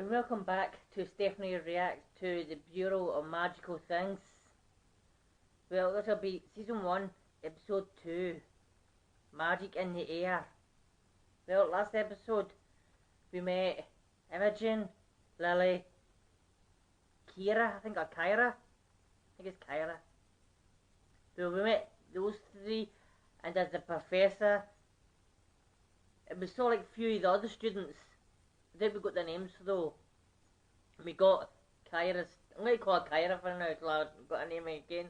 And welcome back to Stephanie Reacts to the Bureau of Magical Things. Well, this will be Season 1, Episode 2, Magic in the Air. Well, last episode we met Imogen, Lily, Kyra, I think it's Kyra. Well, we met those three, and as the professor, it was so like a few of the other students. I think we got their names though. We got Kyra's, I'm going to call her Kyra for now until I've got her name again.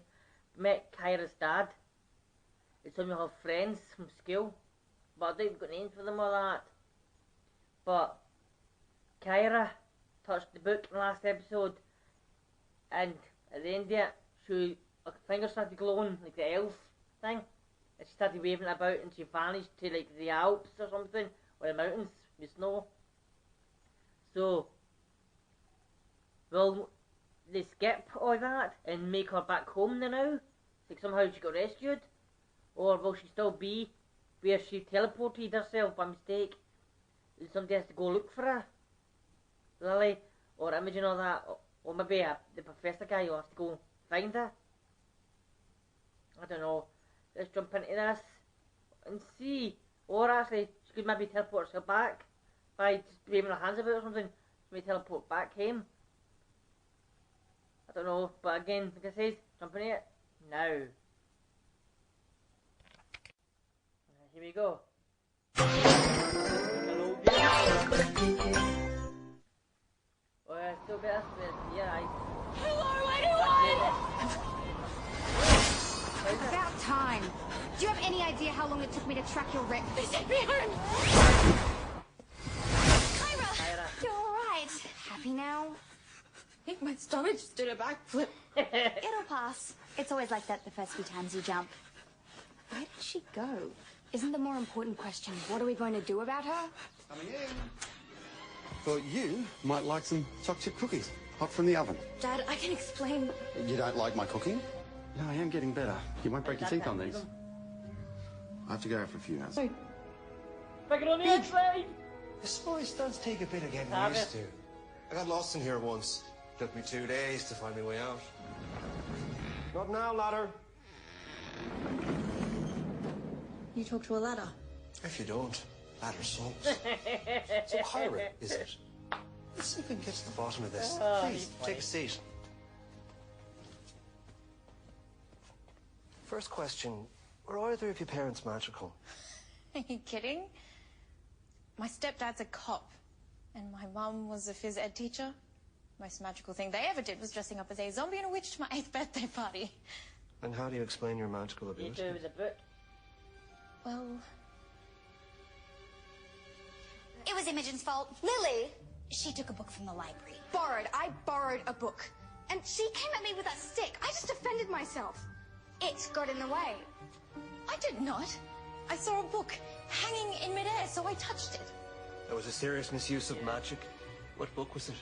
We met Kyra's dad. And some of her friends from school. But I think we've got names for them all that. But Kyra touched the book in the last episode. And at the end of it, her fingers started glowing like the elf thing. And she started waving it about and she vanished to like the Alps or something. Or the mountains with snow. So, will they skip all that and make her back home now? Like somehow she got rescued? Or will she still be where she teleported herself by mistake? And somebody has to go look for her? Lily? Or Imogen or that? Or maybe the professor guy will have to go find her? I don't know. Let's jump into this and see. Or actually, she could maybe teleport herself back by just waving her hands about or something. She may teleport back home. I don't know, but again, like I said, jump into it now. Here we go. Hello, oh, yeah, still better. Yeah, Hello, anyone! About time. Do you have any idea how long it took me to track your wreck? They sent me home! Kyra! You're alright. Happy now? I think my stomach just did a backflip. It'll pass. It's always like that the first few times you jump. Where did she go? Isn't the more important question, what are we going to do about her? Coming in. Thought you might like some chocolate chip cookies, hot from the oven. Dad, I can explain. You don't like my cooking? No, I am getting better. You might break your teeth on these. I have to go out for a few hours. Pick it on the inside! The spice does take a bit of getting used to. I got lost in here once. Took me 2 days to find my way out. Not now, ladder. You talk to a ladder? If you don't, ladder sulks. So Kyra, is it? Let's see if we can get to the bottom of this. Please, take a seat. First question, were either of your parents magical? Are you kidding? My stepdad's a cop, and my mum was a phys ed teacher. Most magical thing they ever did was dressing up as a zombie and a witch to my 8th birthday party. And how do you explain your magical ability? You do with a book. Well... It was Imogen's fault. Lily! She took a book from the library. I borrowed a book. And she came at me with a stick. I just defended myself. It got in the way. I did not. I saw a book hanging in midair, so I touched it. That was a serious misuse of magic. What book was it?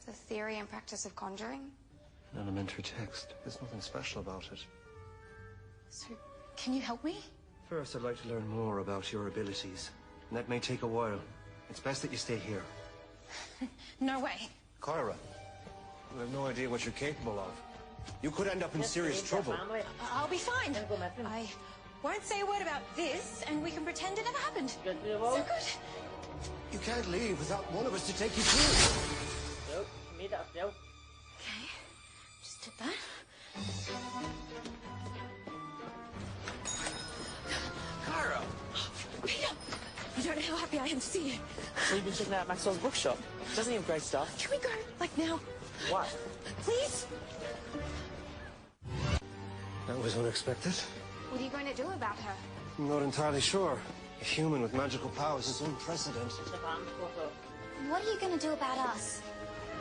The theory and practice of conjuring. An elementary text. There's nothing special about it. So, can you help me? First, I'd like to learn more about your abilities. And that may take a while. It's best that you stay here. No way. Kyra, you have no idea what you're capable of. You could end up in serious trouble. I'll be fine. I won't say a word about this, and we can pretend it never happened. So good. You can't leave without one of us to take you through. Nope, made that still. Okay, just did that. Kyra! Peter! You don't know how happy I am to see you. So you've been checking out Maxwell's bookshop. Doesn't he have great stuff? Can we go? Like now? What? Please? That was unexpected. What are you going to do about her? I'm not entirely sure. A human with magical powers is unprecedented. What are you going to do about us?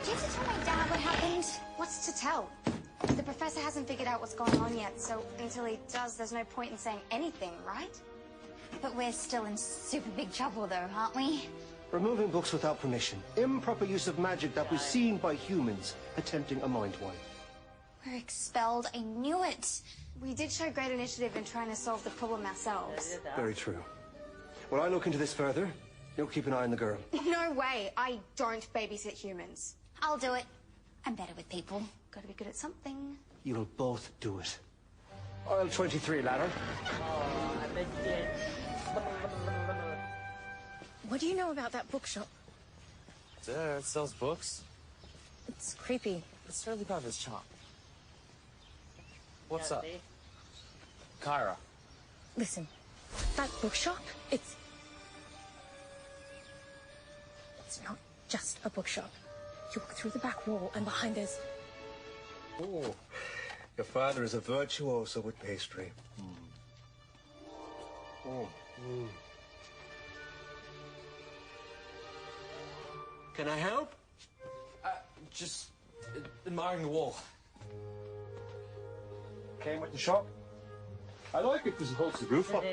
Do you have to tell my dad what happened? What's to tell? The professor hasn't figured out what's going on yet, so until he does, there's no point in saying anything, right? But we're still in super big trouble though, aren't we? Removing books without permission. Improper use of magic that was seen by humans attempting a mind wipe. We're expelled. I knew it. We did show great initiative in trying to solve the problem ourselves. Very true. When I look into this further, You'll keep an eye on the girl. No way. I don't babysit humans. I'll do it. I'm better with people. Gotta be good at something. You'll both do it. Aisle 23, ladder. Oh, I missed it. What do you know about that bookshop? It sells books. It's creepy. It's totally part of his charm. What's Can't up? say. Kyra. Listen, that bookshop, it's not just a bookshop. You walk through the back wall and behind there's... Oh, your father is a virtuoso with pastry. Oh. Can I help? Just admiring the wall. Came with the shop. I like it because it holds the roof up.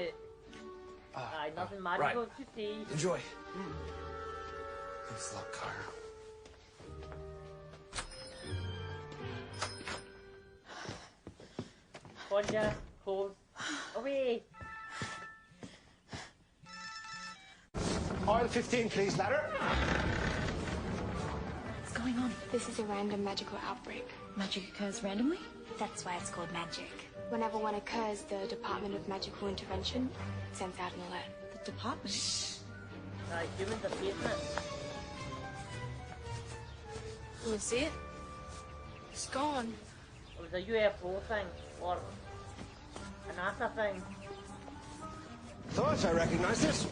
Aye, nothing magical to see. Enjoy. Thanks a lot, Kyra. Bonja, close. Away. Aisle 15, please, ladder. What's going on? This is a random magical outbreak. Magic occurs randomly? That's why it's called magic. Whenever one occurs, the Department of Magical Intervention sends out an alert. The department? Aye, humans are facing it. Will you see it? It's gone. It was a UFO thing, or a NASA thing. Thought I recognized this.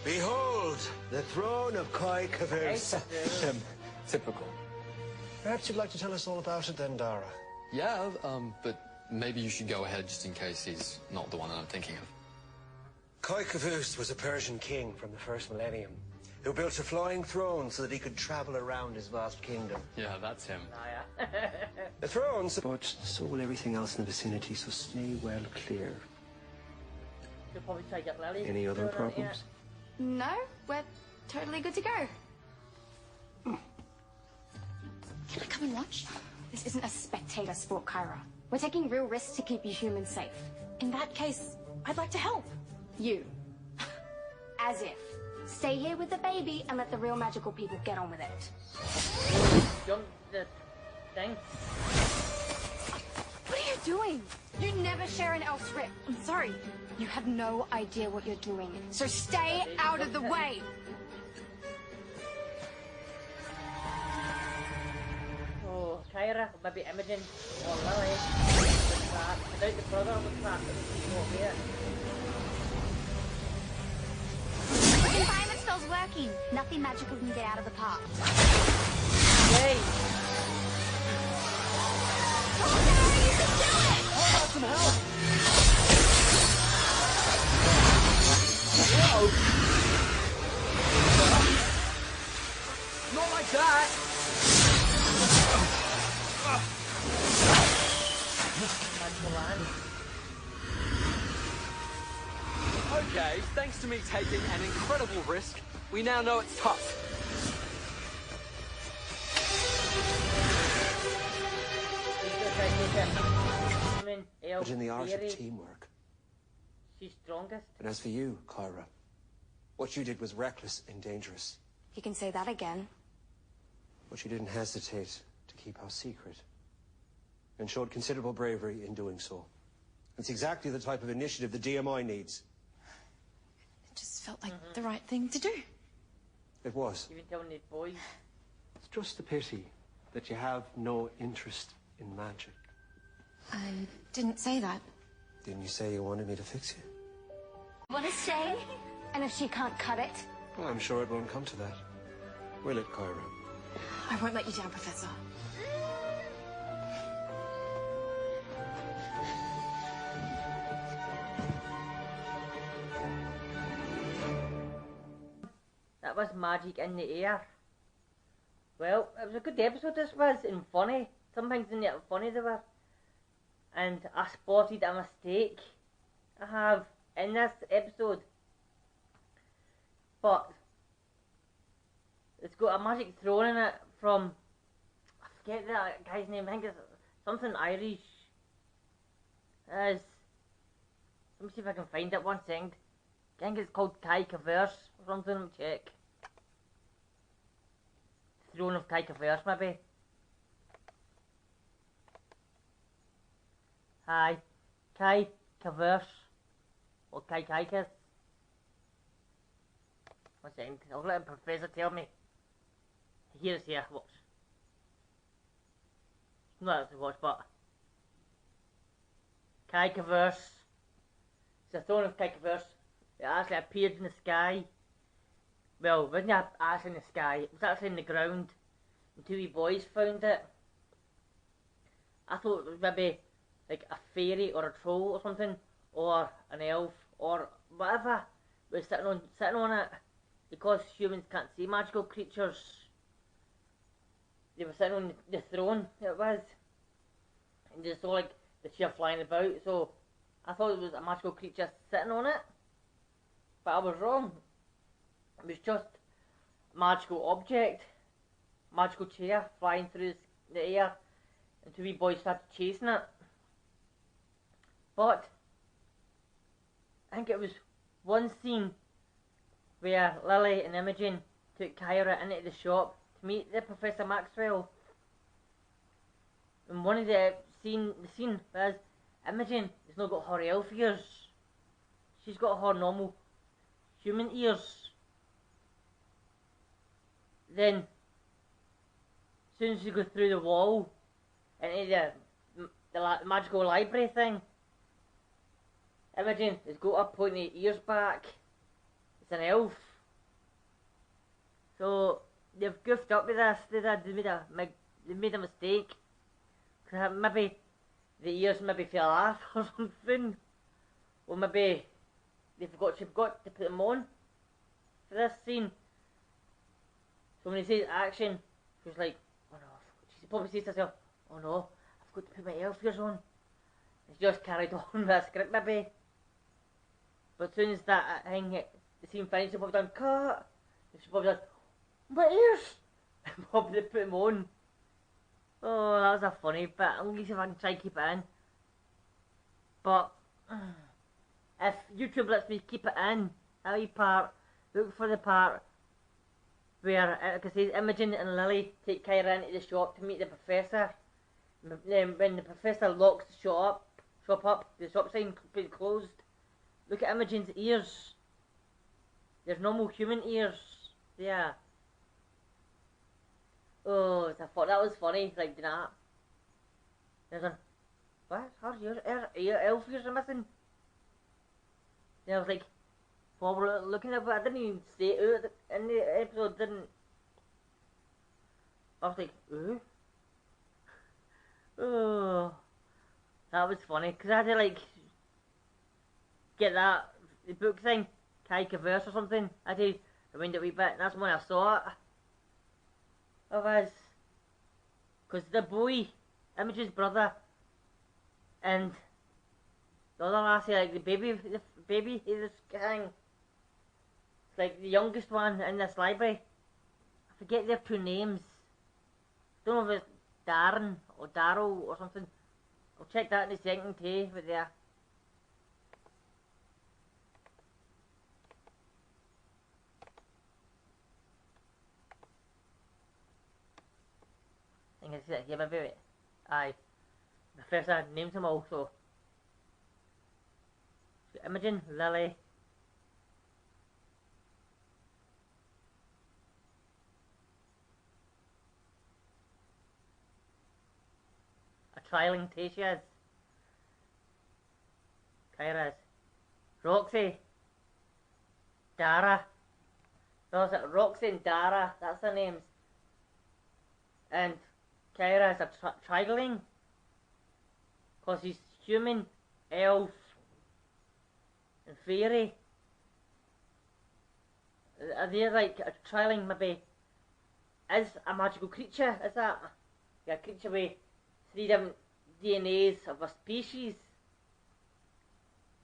Behold, the throne of Kai Kavers. Typical. Perhaps you'd like to tell us all about it then, Dara. Yeah, but maybe you should go ahead just in case he's not the one that I'm thinking of. Kai Kavus was a Persian king from the first millennium who built a flying throne so that he could travel around his vast kingdom. Yeah, that's him. Ah, The throne's... But so will everything else in the vicinity, so stay well clear. You'll probably try to get Lily. Any other thrown out here. problems? No, we're totally good to go. Can I come and watch? This isn't a spectator sport, Kyra. We're taking real risks to keep you humans safe. In that case, I'd like to help. You. As if. Stay here with the baby and let the real magical people get on with it. Jump the thing. What are you doing? You never share an elf's rip. I'm sorry. You have no idea what you're doing, so stay out of the way. Oh, Kyra, maybe Imogen, or Lily. Without the brother of the trap, it would be over here. Confinement spell's working. Nothing magical can get out of the park. Yay! Some help! Not like that! Okay, thanks to me taking an incredible risk, we now know it's tough. But in the art of teamwork. She's strongest. And as for you, Kyra, what you did was reckless and dangerous. You can say that again. But you didn't hesitate to keep our secret. And showed considerable bravery in doing so. It's exactly the type of initiative the DMI needs. It just felt like the right thing to do. It was. Even telling the boys. It's just a pity that you have no interest in magic. I didn't say that. Didn't you say you wanted me to fix you? Want to stay? And if she can't cut it? Well, I'm sure it won't come to that. Will it, Kyra? I won't let you down, Professor. That was magic in the air. Well, it was a good episode this was, and funny. Some things in it are funny they were. And I spotted a mistake I have in this episode. But it's got a magic throne in it from, I forget that guy's name, I think it's something Irish. It's Let me see if I can find it. 1 second. I think it's called Kyra Verse or something. Let me check. Throne of Kyra Verse, maybe. Hi. Kyra Verse. Or Kyra. 1 second. I'll let the professor tell me. Here it's here. Watch. Not actually watch, but Kyra Verse. It's the throne of Kyra Verse. It actually appeared in the sky. Well, it wasn't actually in the sky, it was actually in the ground. And 2 wee boys found it. I thought it was maybe like a fairy or a troll or something, or an elf or whatever was sitting on it. Because humans can't see magical creatures, they were sitting on the throne, it was. And they saw like the chair flying about, so I thought it was a magical creature sitting on it. But I was wrong. It was just a magical object. Magical chair flying through the air. And 2 wee boys started chasing it. But I think it was one scene where Lily and Imogen took Kyra into the shop to meet the Professor Maxwell. And one of the scene was Imogen has not got her elf ears. She's got her normal human ears. Then, as soon as you go through the wall into the magical library thing, Imogen has got her pointy ears back. It's an elf. So they've goofed up with this. They made a mistake. Cause maybe the ears maybe fell off or something. Or maybe she forgot to put them on for this scene. So when he says action, she was like, oh no. She probably says to herself, oh no, I've got to put my elf ears on. And she just carried on with the script maybe. But as soon as that thing, the scene finished, she probably done cut. And she probably done, my ears! And probably put them on. Oh, that was a funny bit. I'll see if I can try and keep it in. But if YouTube lets me keep it in, that wee part, look for the part where, like I say, Imogen and Lily take Kyra into the shop to meet the professor. Then when the professor locks the shop up, the shop sign being closed, look at Imogen's ears. There's normal human ears. Yeah. Oh, that was funny, like that. There's a, what? Her ears? Elf ears are missing? And I was like, well, we're looking at it, but I didn't even say it in the episode, didn't. I was like, ooh. Oh, that was funny, because I had to, like, get the book thing, Kyra Verse or something. I had to rewind it a wee bit, and that's when I saw it. Of us, because the boy, Imogen's brother, and the other lassie, like the baby in this gang, it's like the youngest one in this library. I forget their 2 names. Don't know if it's Darren or Daryl or something. I'll check that in a second too, but there. I think it's here, maybe. Aye. The professor names them all, so. Imogen, Lily. A trialing Tasha is. Kyra is. Roxy. Dara. No, it's Roxy and Dara, that's their names. And Kyra is a trialing. Because he's human, elf, and fairy. Are they like a trialing maybe is a magical creature, is that? Yeah, a creature with 3 different DNAs of a species.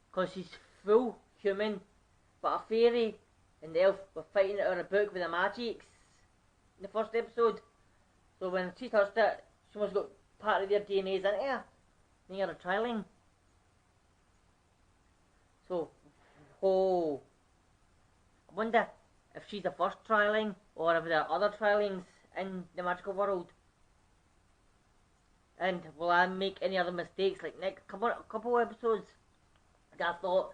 Because she's full human, but a fairy and the elf were fighting it out of a book with the magics in the first episode. So when she touched it, she must have got part of their DNAs into her. Near a trialing. So, oh, I wonder if she's the first trialing, or if there are other trialings in the magical world. And will I make any other mistakes, like next couple episodes? I thought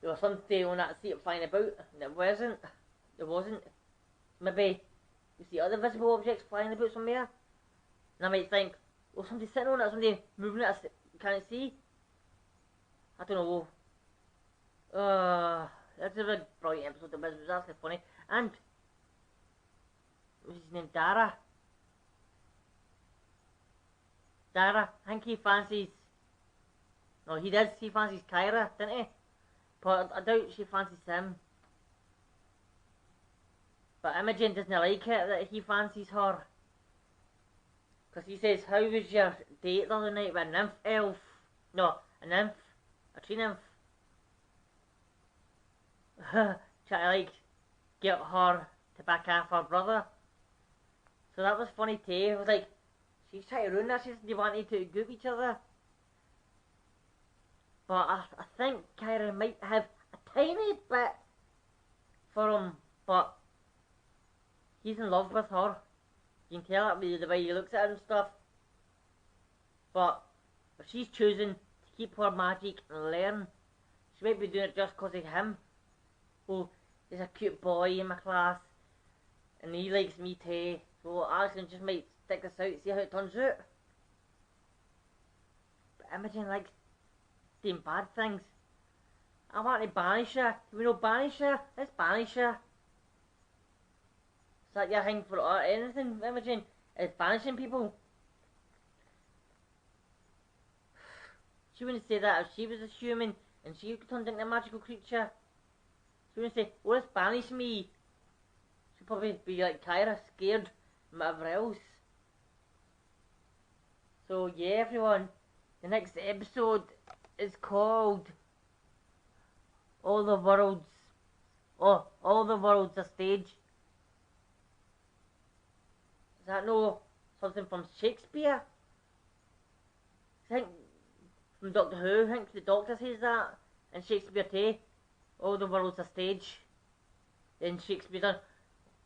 there was something on that seat flying about, and it wasn't. There wasn't. Maybe you see other visible objects flying about somewhere, and I might think, well, somebody's sitting on it, somebody moving it, I can't see. I don't know. That's a really brilliant episode. It was actually funny. And what's his name? Dara. I think he fancies. No, he does. He fancies Kyra, didn't he? But I doubt she fancies him. But Imogen doesn't like it that he fancies her. Because he says, how was your date the other night with a nymph elf? No, a nymph. A tree nymph. Try to like get her to back off her brother. So that was funny too. It was like, she's trying to ruin this. She doesn't want you to goop each other. But I think Kyra might have a tiny bit for him, but he's in love with her. You can tell it by the way he looks at her and stuff. But if she's choosing to keep her magic and learn, she might be doing it just because of him. Oh, there's a cute boy in my class, and he likes me too. So I actually just might stick this out, see how it turns out. But Imogen likes doing bad things. I want to banish her. Do we know banish her? Let's banish her. Is that your thing for anything, Imogen? Is banishing people? She wouldn't say that if she was a human and she turned into a magical creature. She wouldn't say, oh, let's banish me. She'd probably be like Kyra, scared and whatever else. So yeah, everyone, the next episode is called All the World's a Stage. Is that no something from Shakespeare? I think from Doctor Who, I think the Doctor says that, and Shakespeare too. All the world's a stage. Then Shakespeare done,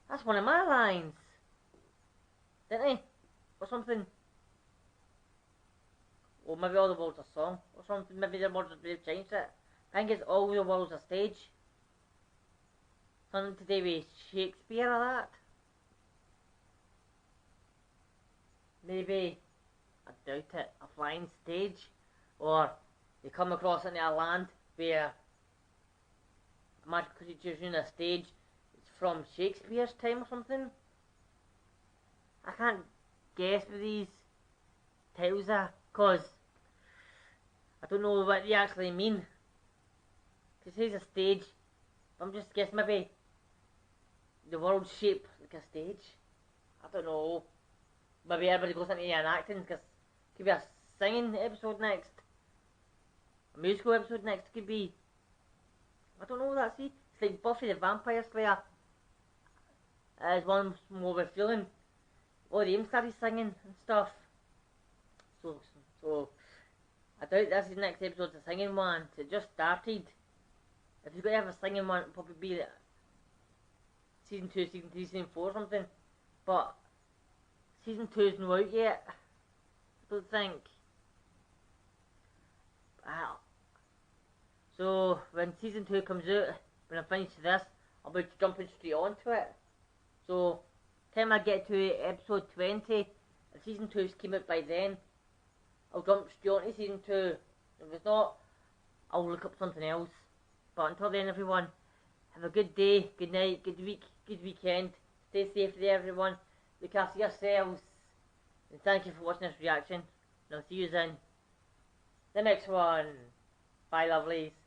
that's one of my lines, didn't he? Or something. Or maybe all the world's a song, or something. Maybe they've changed it. I think it's all the world's a stage. Something to do with Shakespeare or that. Maybe, I doubt it, a flying stage. Or you come across into a land where magical creatures in a stage. It's from Shakespeare's time or something. I can't guess what these titles are, cause I don't know what they actually mean. Cause here's a stage. I'm just guessing maybe the world's shaped like a stage. I don't know. Maybe everybody goes into an acting, cause it could be a singing episode next. A musical episode next. It could be, I don't know what that see. It's like Buffy the Vampire Slayer. As one more with feeling. Oh, they even started singing and stuff. So I doubt this is the next episode's a singing one. It just started. If you're going to have a singing one, it'll probably be season 2, season 3, season 4 or something. But season 2's not out yet. I don't think. Wow. So when season 2 comes out, when I finish this, I'll be jumping straight onto it. So time I get to episode 20, if season 2's came out by then, I'll jump straight onto season 2. If it's not, I'll look up something else. But until then, everyone, have a good day, good night, good week, good weekend. Stay safe there, everyone. Look after yourselves. And thank you for watching this reaction. And I'll see you in the next one. Bye, lovelies.